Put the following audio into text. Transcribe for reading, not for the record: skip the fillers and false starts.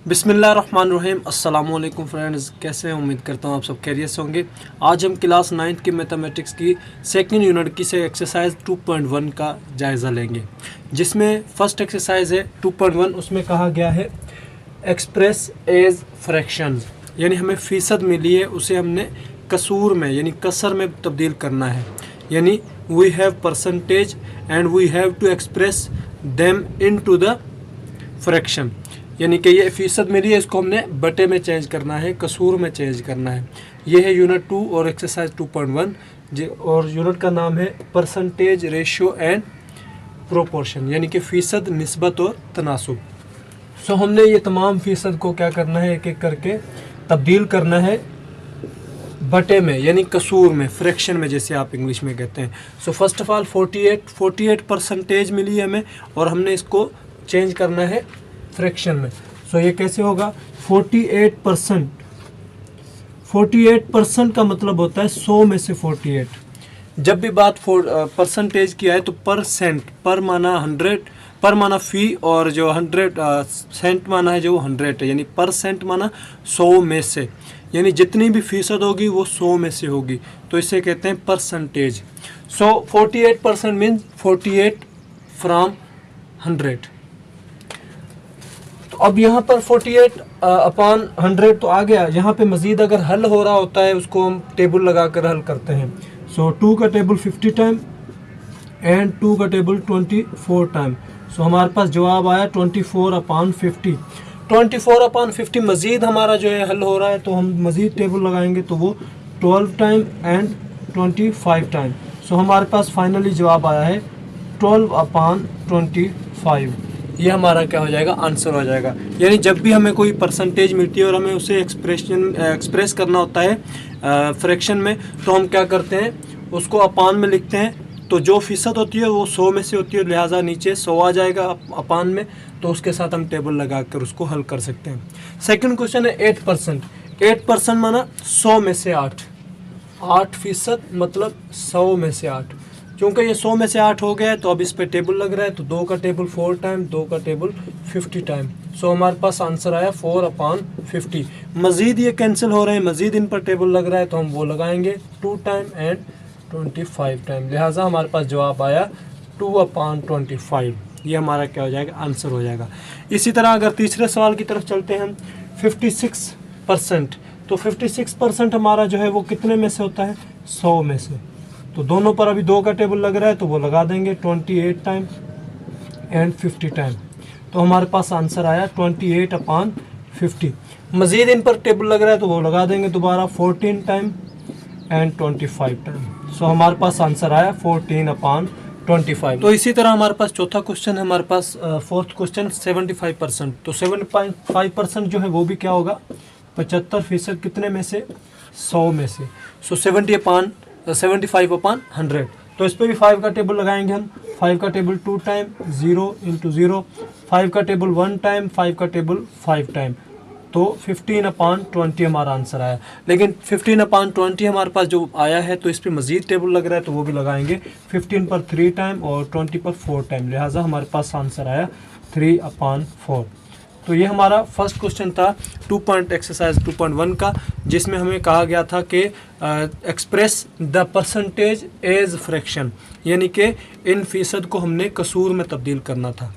बिस्मिल्लाहिर्रहमानिर्रहीम। अस्सलाम वालेकुम फ्रेंड्स, कैसे हैं? उम्मीद करता हूँ आप सब खैरियत से होंगे। आज हम क्लास 9th की मैथमेटिक्स की सेकंड यूनिट की से एक्सरसाइज 2.1 का जायज़ा लेंगे, जिसमें फर्स्ट एक्सरसाइज है 2.1। उसमें कहा गया है एक्सप्रेस एज फ्रैक्शन, यानी हमें फ़ीसद मिली है, उसे हमने कसूर में यानी कसर में तब्दील करना है। यानी we have percentage and we have to express them into the fraction, यानी कि ये फ़ीसद मिली है, इसको हमने बटे में चेंज करना है, कसूर में चेंज करना है। ये है यूनिट 2 और एक्सरसाइज 2.1 और यूनिट का नाम है परसेंटेज रेशियो एंड प्रोपोर्शन, यानी कि फ़ीसद, निस्बत और तनासुब। सो हमने ये तमाम फ़ीसद को क्या करना है, एक एक करके तब्दील करना है बटे में, यानी कसूर में, फ्रैक्शन में, जैसे आप इंग्लिश में कहते हैं। So first of all 48 percentage मिली है हमें और हमने इसको चेंज करना है फ्रैक्शन में। सो ये कैसे होगा? 48% का मतलब होता है 100 में से 48। जब भी बात परसेंटेज की आए तो परसेंट, पर माना 100, पर माना फ़ी, और जो 100 सेंट माना है जो 100 है, यानी परसेंट माना 100 में से, यानी जितनी भी फ़ीसद होगी वो 100 में से होगी, तो इसे कहते हैं परसेंटेज। So 48% means 48 from 100। तो अब यहाँ पर 48 अपॉन 100 तो आ गया। यहाँ पे मज़ीद अगर हल हो रहा होता है उसको हम टेबल लगा कर हल करते हैं। सो 2 का टेबल 50 टाइम एंड 2 का टेबल 24 टाइम। सो हमारे पास जवाब आया 24 अपॉन 50। 24 अपॉन 50 मज़ीद हमारा जो है हल हो रहा है, तो हम मज़ीद टेबल लगाएंगे तो वो 12 टाइम एंड 25 टाइम। सो हमारे पास फाइनली जवाब आया है 12 अपॉन 25। ये हमारा क्या हो जाएगा? आंसर हो जाएगा। यानी जब भी हमें कोई परसेंटेज मिलती है और हमें उसे एक्सप्रेस करना होता है फ्रैक्शन में, तो हम क्या करते हैं, उसको अपान में लिखते हैं। तो जो फ़ीसद होती है वो 100 में से होती है, लिहाजा नीचे 100 आ जाएगा अपान में, तो उसके साथ हम टेबल लगा कर उसको हल कर सकते हैं। सेकंड क्वेश्चन है 8%। 8% माना 100 में से 8% मतलब 100 में से 8। क्योंकि ये 100 में से 8 हो गया है तो अब इस पे टेबल लग रहा है, तो 2 का टेबल 4 टाइम, 2 का टेबल 50 टाइम। सो हमारे पास आंसर आया 4 अपॉन 50। मज़ीद ये कैंसिल हो रहे हैं, मज़ीद इन पर टेबल लग रहा है, तो हम वो लगाएंगे 2 टाइम एंड 25 टाइम। लिहाजा हमारे पास जवाब आया 2 अपॉन 25। ये हमारा क्या हो जाएगा? आंसर हो जाएगा। इसी तरह अगर तीसरे सवाल की तरफ चलते हैं, 56%। तो 56% हमारा जो है वो कितने में से होता है? 100 में से। तो दोनों पर अभी 2 का टेबल लग रहा है, तो वो लगा देंगे 28 टाइम एंड 50 टाइम। तो हमारे पास आंसर आया 28 अपॉन 50। मज़ीद इन पर टेबल लग रहा है, तो वो लगा देंगे दोबारा 14 टाइम एंड 25 टाइम। सो हमारे पास आंसर आया 14 अपॉन 25। तो इसी तरह हमारे पास चौथा क्वेश्चन है, हमारे पास फोर्थ क्वेश्चन 75%। तो 75% जो है वो भी क्या होगा? 75% कितने में से? 100 में से। सो 75 अपॉन 100। तो इस पर भी 5 का टेबल लगाएंगे हम। 5 का टेबल 2 टाइम, 0 इंटू 0। 5 का टेबल 1 टाइम, 5 का टेबल 5 टाइम। तो 15 अपॉन 20 हमारा आंसर आया। लेकिन 15 अपॉन 20 हमारे पास जो आया है, तो इस पर मज़ीद टेबल लग रहा है, तो वो भी लगाएंगे। 15 पर 3 टाइम और 20 पर 4 टाइम। लिहाजा हमारे पास आंसर आया 3 अपॉन 4। तो ये हमारा फर्स्ट क्वेश्चन था एक्सरसाइज 2.1 का, जिसमें हमें कहा गया था कि express the percentage as fraction, यानी कि इन फ़ीसद को हमने कसूर में तब्दील करना था।